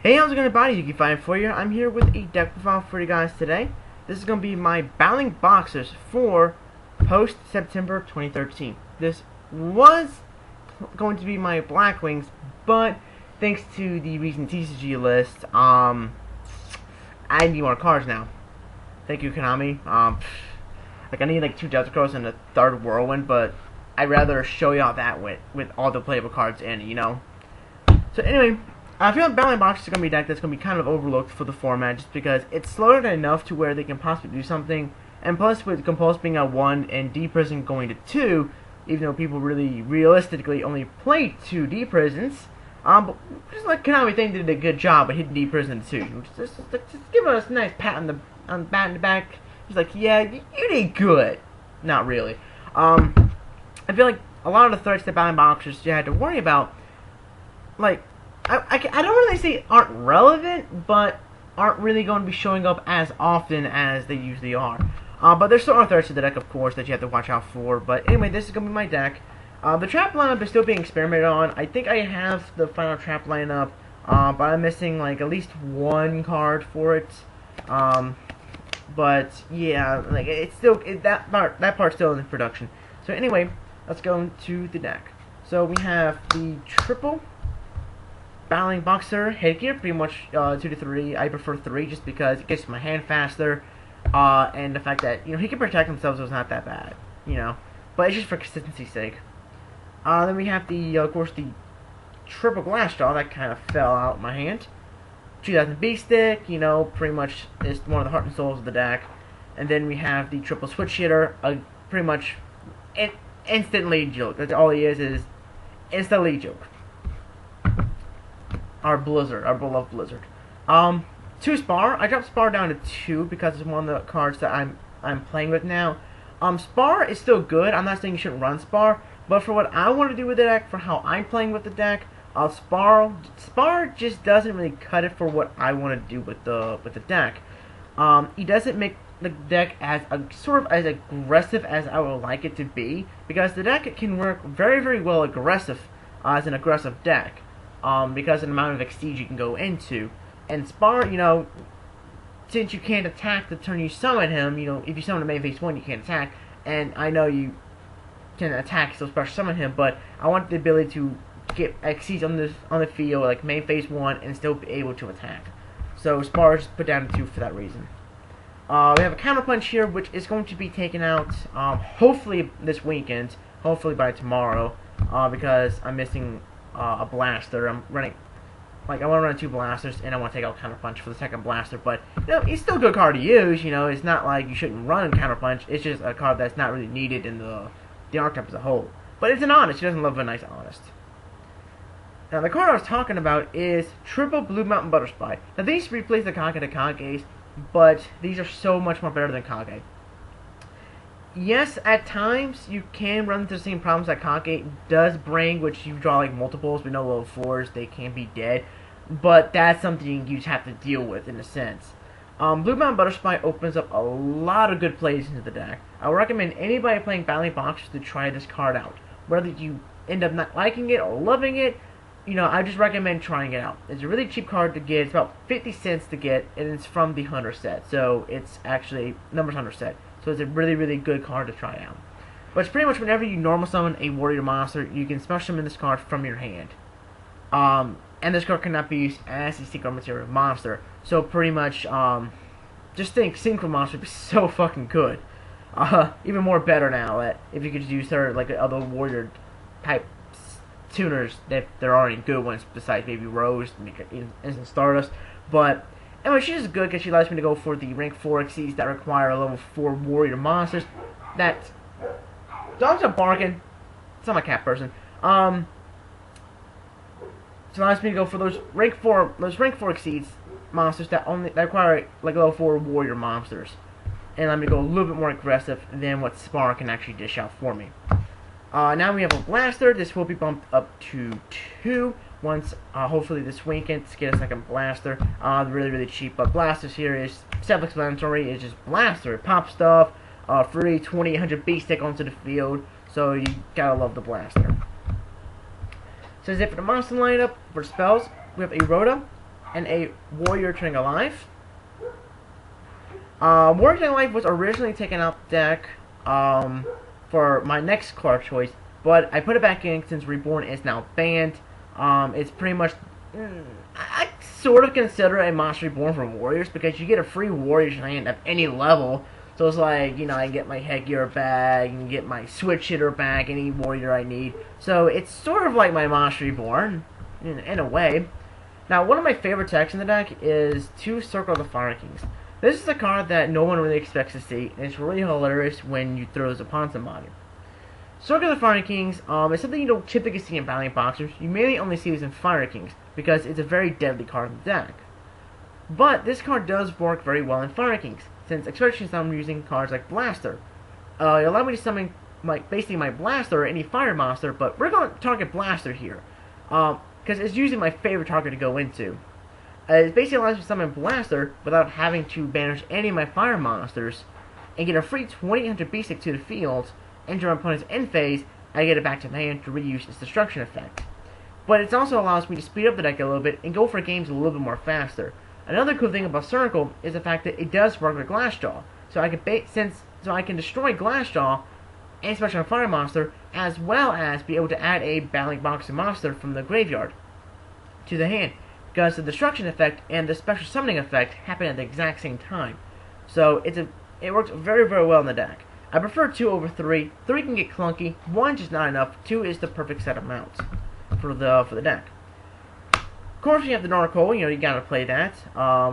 Hey, how's it going, everybody? Yugioh for you. I'm here with a deck profile for you guys today. This is going to be my Battlin boxers for post-September 2013. This was going to be my Black Wings, but thanks to the recent TCG list, I need more cards now. Thank you, Konami. Like, I need like 2 Delta Crows and a 3rd Whirlwind, but I'd rather show y'all that with all the playable cards in it, you know? So anyway, I feel like Battlin boxers are going to be a deck that's going to be kind of overlooked for the format just because it's slowed enough to where they can possibly do something. And plus, with Compulse being at 1 and D-Prison going to 2, even though people really realistically only play 2 D-Prisons, but just like Konami think they did a good job at hitting D-Prison 2. Just give us a nice pat on the back. He's like, yeah, you did good. Not really. I feel like a lot of the threats that Battlin boxers you had to worry about, like, I don't really say aren't relevant, but aren't really going to be showing up as often as they usually are. But there's still other threats to the deck, of course, that you have to watch out for. But anyway, this is going to be my deck. The trap lineup is still being experimented on. I think I have the final trap lineup, but I'm missing like at least 1 card for it. But yeah, like it's still that part's still in production. So anyway, let's go to the deck. So we have the triple Battlin boxer headgear, pretty much 2 to 3. I prefer 3 just because it gets my hand faster, and the fact that he can protect himself, so it's not that bad, But it's just for consistency's sake. Then we have the, of course, the triple glass jaw that kind of fell out of my hand. 2000 B stick, pretty much is one of the heart and souls of the deck. And then we have the triple switch hitter, pretty much instant lead joke. That's all he is instant lead joke. Our beloved Blizzard. 2 Spar. I dropped Spar down to 2 because it's one of the cards that I'm playing with now. Spar is still good. I'm not saying you shouldn't run Spar, but for what I want to do with the deck, for how I'm playing with the deck, Spar just doesn't really cut it for what I want to do with the deck. He doesn't make the deck as as aggressive as I would like it to be, because the deck can work very, very well aggressive as an aggressive deck. Because of the amount of exceed you can go into. And Spar, since you can't attack the turn you summon him, if you summon a main phase 1, you can't attack. And I know you can attack, so special summon him, but I want the ability to get exceeds on the field, like main phase 1, and still be able to attack. So Spar is put down to 2 for that reason. We have a counterpunch here, which is going to be taken out, hopefully this weekend, hopefully by tomorrow, because I'm missing a blaster. I'm running, I want to run 2 blasters, and I want to take out Counterpunch for the 2nd blaster, but, it's still a good card to use, it's not like you shouldn't run Counterpunch, it's just a card that's not really needed in the archetype as a whole. But it's an Honest, who doesn't love a nice Honest. Now, the card I was talking about is triple Blue Mountain Butterspy. Now, these replace the Kage to Kages, but these are so much more better than Kage. Yes, at times you can run into the same problems that Kage does bring, which you draw like multiples with no level 4s, they can be dead, but that's something you just have to deal with in a sense. Blue Mountain Butterspy opens up a lot of good plays into the deck. I would recommend anybody playing Battlin boxers to try this card out. Whether you end up not liking it or loving it, I just recommend trying it out. It's a really cheap card to get. It's about 50 cents to get, and it's from the Hunter set, so it's actually Numbers Hunter set. So it's a really, really good card to try out. But it's pretty much whenever you normal summon a warrior monster, you can special summon this card from your hand. And this card cannot be used as a secret material monster. So pretty much, just think synchro monster would be so fucking good. Even more better now that if you could just use her like other warrior type tuners, that there are already good ones besides maybe Rose, Instant Stardust. But anyway, she's just good because she allows me to go for the rank 4 exceeds that require a level 4 warrior monsters. That dogs are barking. It's not my cat person. So it allows me to go for those rank 4 exceeds monsters that require like level 4 warrior monsters, and let me go a little bit more aggressive than what Spar can actually dish out for me. Now we have a blaster. This will be bumped up to 2 once, hopefully this weekend, to get a 2nd blaster. Really, really cheap, but blasters here is self-explanatory. It's just blaster. It pops stuff, free 2800 B stick onto the field, so you gotta love the blaster. So that's it for the monster lineup. For spells, we have a Rhoda, and a Warrior Turning Alive. Warrior Turning Alive was originally taken out the deck for my next card choice, but I put it back in since Reborn is now banned. It's pretty much... I sort of consider it a Monster Reborn for Warriors, because you get a free Warriors hand at any level. So it's like, you know, I get my Headgear back, and get my Switch Hitter back, any Warrior I need. So it's sort of like my Monster Reborn, in a way. Now, one of my favorite decks in the deck is 2 Circle of the Fire Kings. This is a card that no one really expects to see, and it's really hilarious when you throw this upon somebody. Circle of the Fire Kings is something you don't typically see in Battling Boxers. You mainly only see this in Fire Kings, because it's a very deadly card in the deck. But this card does work very well in Fire Kings, since especially since I'm using cards like Blaster. It allowed me to summon basically my Blaster or any fire monster, but we're going to target Blaster here, because it's usually my favorite target to go into. It basically allows me to summon Blaster without having to banish any of my fire monsters, and get a free 2800 Beastic to the field. Enter my opponent's end phase, I get it back to my hand to reuse its destruction effect. But it also allows me to speed up the deck a little bit and go for games a little bit more faster. Another cool thing about Circle is the fact that it does work with Glassjaw, so I can destroy Glassjaw, and especially on a fire monster, as well as be able to add a Battling Boxer monster from the graveyard to the hand, because the destruction effect and the special summoning effect happen at the exact same time. So it works very, very well in the deck. I prefer 2 over 3. 3 can get clunky. 1 just not enough. 2 is the perfect set of mounts for the deck. Of course, you have the Narco. You gotta play that.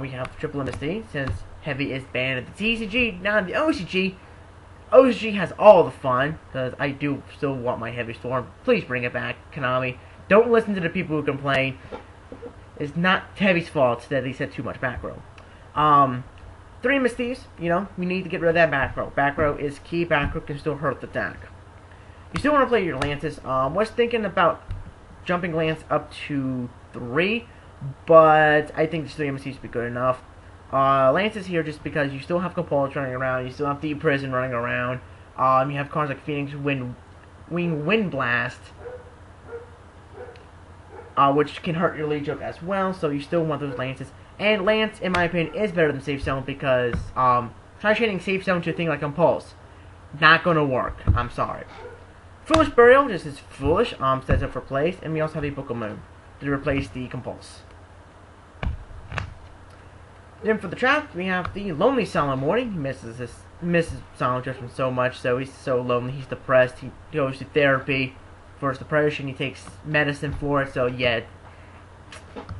We have Triple MSD, since Heavy is banned at the TCG. Now in the OCG, OCG has all the fun, because I do still want my Heavy Storm. Please bring it back, Konami. Don't listen to the people who complain. It's not Heavy's fault that they set too much back row. 3 Misties, we need to get rid of that back row. Back row is key. Back row can still hurt the deck. You still want to play your Lances. Was thinking about jumping Lance up to 3, but I think the 3 Misties would be good enough. Lances here just because you still have Compulse running around, you still have Deep Prison running around, you have cards like Phoenix Wind Blast, which can hurt your Yugioh as well, so you still want those Lances. And Lance, in my opinion, is better than Safe Zone, because try changing Safe Zone to a thing like Compulse. Not gonna work. I'm sorry. Foolish Burial just is foolish, sets up for place, and we also have a Book of Moon to replace the Compulse. Then for the trap, we have the Lonely Solemn Morning. He misses Solemn Judgment so much, so he's so lonely, he's depressed, he goes to therapy for his depression, he takes medicine for it, so yeah.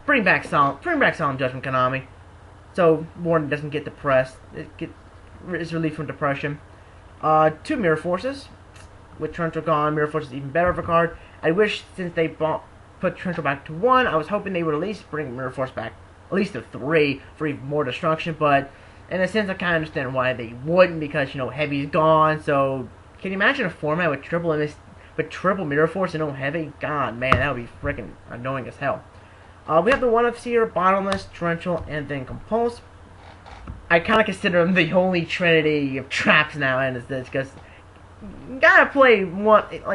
Bring back Solemn Judgment, Konami, so Morning doesn't get depressed. Is relieved from depression. 2 Mirror Forces. With Torrential gone, Mirror Force is even better of a card. I wish, since they put Torrential back to 1, I was hoping they would at least bring Mirror Force back at least to 3 for even more destruction, but in a sense I kind of understand why they wouldn't, because, Heavy's gone, so can you imagine a format with triple Mirror Force and no Heavy? God, man, that would be freaking annoying as hell. We have the 1-ups here, Bottomless, Torrential, and then Compulse. I kind of consider them the holy trinity of traps now, and it's this, because you gotta play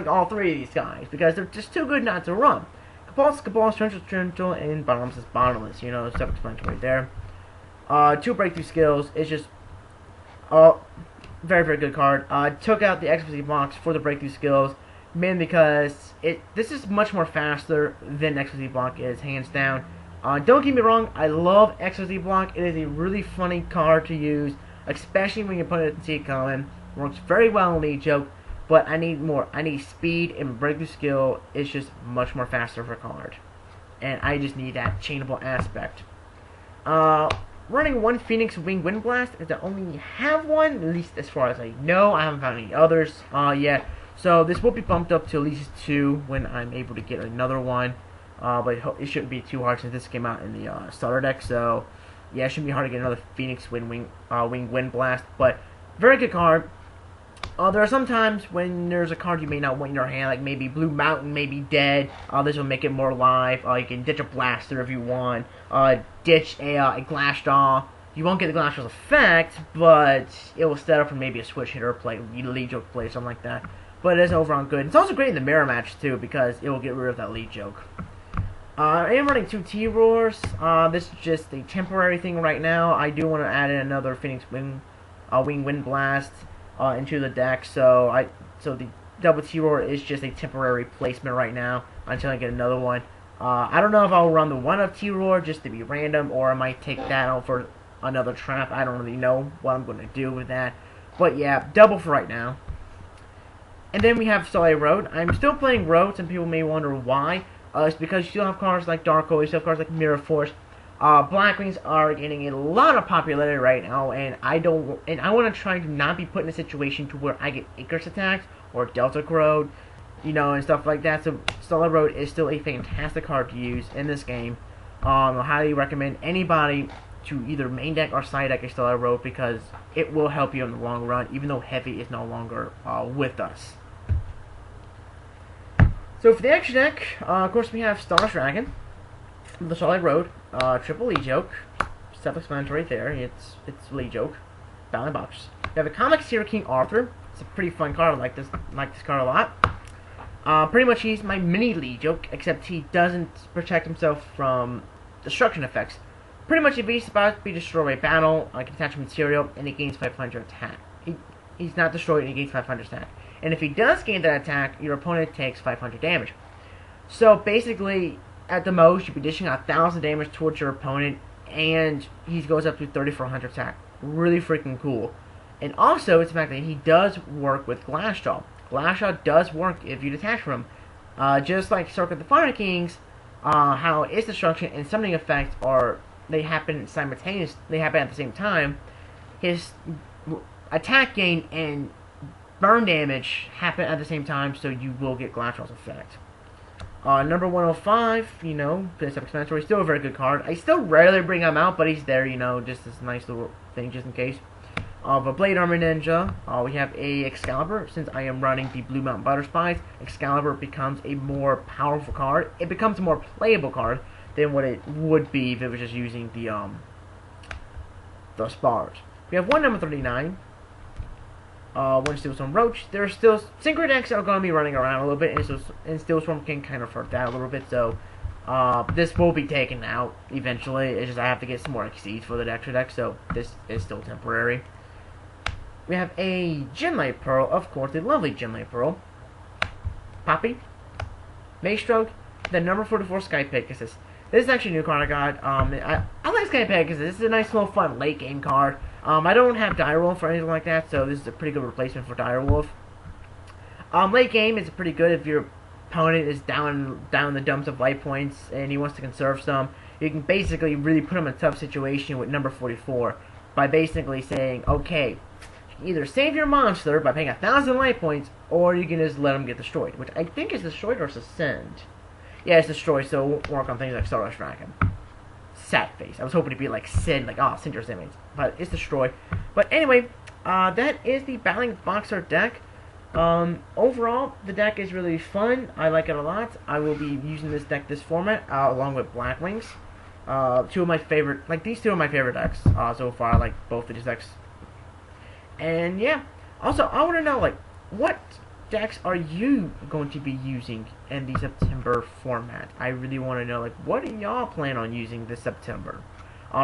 all 3 of these guys, because they're just too good not to run. Compulse, Torrential, and Bottomless is Bottomless, self-explanatory right there. 2 Breakthrough Skills is just very, very good card. Took out the Exquisite box for the Breakthrough Skills, mainly because this is much more faster than Exquisite Block is, hands down. Don't get me wrong, I love Exquisite Block. It is a really funny card to use, especially when you put it in see it coming. Works very well in Yugioh, but I need more. I need speed, and Breakthrough Skill is just much more faster for a card. And I just need that chainable aspect. Running 1 Phoenix Wind Blast, if I only have one, at least as far as I know. I haven't found any others yet. So this will be bumped up to at least 2 when I'm able to get another one. But it shouldn't be too hard since this came out in the starter deck. So yeah, it shouldn't be hard to get another Phoenix Wind Blast. But very good card. There are some times when there's a card you may not want in your hand, like maybe Blue Mountain may be dead. This will make it more live. You can ditch a Blaster if you want. Ditch a Glassjaw. You won't get the Glassjaw's effect, but it will set up for maybe a Switch Hitter play, Yugioh play, something like that. But it is overall good. It's also great in the mirror match too, because it will get rid of that lead joke. I am running 2 T-Roars. This is just a temporary thing right now. I do want to add in another Phoenix Wing Wind Blast into the deck, so the double T-Roar is just a temporary placement right now until I get another one. I don't know if I'll run the 1-of T-Roar just to be random, or I might take that out for another trap. I don't really know what I'm going to do with that. But yeah, double for right now. And then we have Starlight Road. I'm still playing Road. Some people may wonder why. It's because you still have cards like Dark Hole, you still have cards like Mirror Force. Blackwings are getting a lot of popularity right now, and I want to try to not be put in a situation to where I get Icarus attacked or Delta Road, you know, and stuff like that. So Starlight Road is still a fantastic card to use in this game. I highly recommend anybody to either main deck or side deck a Starlight Road because it will help you in the long run, even though Heavy is no longer with us. So for the extra deck, of course we have Stardust Dragon, the Starlight Road, triple Yugioh, self-explanatory there, it's Yugioh, Battlin box. We have a Comic Seer King Arthur. It's a pretty fun card, I like this card a lot. Pretty much he's my mini Yugioh, except he doesn't protect himself from destruction effects. Pretty much if he's about to be destroyed by battle, I can attach material and he gains 500 attack. He's not destroyed and he gains 500 attack. And if he does gain that attack, your opponent takes 500 damage. So basically, at the most, you'll be dishing out 1,000 damage towards your opponent, and he goes up to 3,400 attack. Really freaking cool. And also, it's the fact that he does work with Glassjaw. Glassjaw does work if you detach from him. Just like Circle of the Fire Kings, how its destruction and summoning effects they happen simultaneously, they happen at the same time. His attack gain and burn damage happen at the same time, so you will get Glassjaw's effect. Number 105, you know, self-explanatory, still a very good card. I still rarely bring him out, but he's there, you know, just this nice little thing, just in case. A Blade Armor Ninja, we have a Excalibur. Since I am running the Blue Mountain Butter Spies, Excalibur becomes a more powerful card. It becomes a more playable card than what it would be if it was just using the spars. We have one number 39. One Steel Storm Roach. There's still Synchro decks are going to be running around a little bit, and Steel Storm can kind of hurt that a little bit. So this will be taken out eventually. It's just I have to get some more XCs for the extra deck, so this is still temporary. We have a Genlight Pearl, of course, the lovely Genlight Pearl. Poppy, Maestroke, the number 44 Sky Pegasus. This is actually a new card I got. I like Sky Pegasus. This is a nice little fun late game card. I don't have Direwolf or anything like that, so this is a pretty good replacement for Direwolf. Late game is pretty good if your opponent is down in the dumps of life points and he wants to conserve some. You can basically really put him in a tough situation with number 44 by basically saying, okay, you can either save your monster by paying 1,000 life points, or you can just let him get destroyed, which I think is destroyed or suspend. Yeah, it's destroyed, so it won't work on things like Stardust Dragon. Sad face. I was hoping to be like Sid, like, oh, Cinder's image. But it's destroyed. But anyway, that is the Battlin Boxer deck. Overall, the deck is really fun. I like it a lot. I will be using this format, along with Blackwings. Two of my favorite, like, these two are my favorite decks, so far. I like both of these decks. And, yeah. Also, I want to know, like, what decks are you going to be using in the September format? I really want to know, like, what do y'all plan on using this September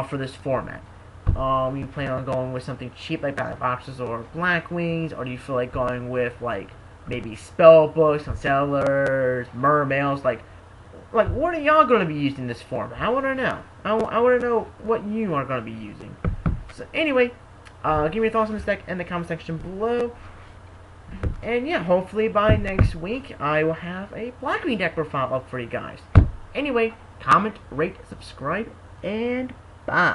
for this format? You plan on going with something cheap like Battle Boxes or Blackwings, or do you feel like going with, like, maybe spell books and settlers, mermails, like what are y'all going to be using this format? I want to know. I want to know what you are going to be using. So anyway, give me your thoughts on this deck in the comment section below. And yeah, hopefully by next week, I will have a Blackwing deck profile up for you guys. Anyway, comment, rate, subscribe, and bye.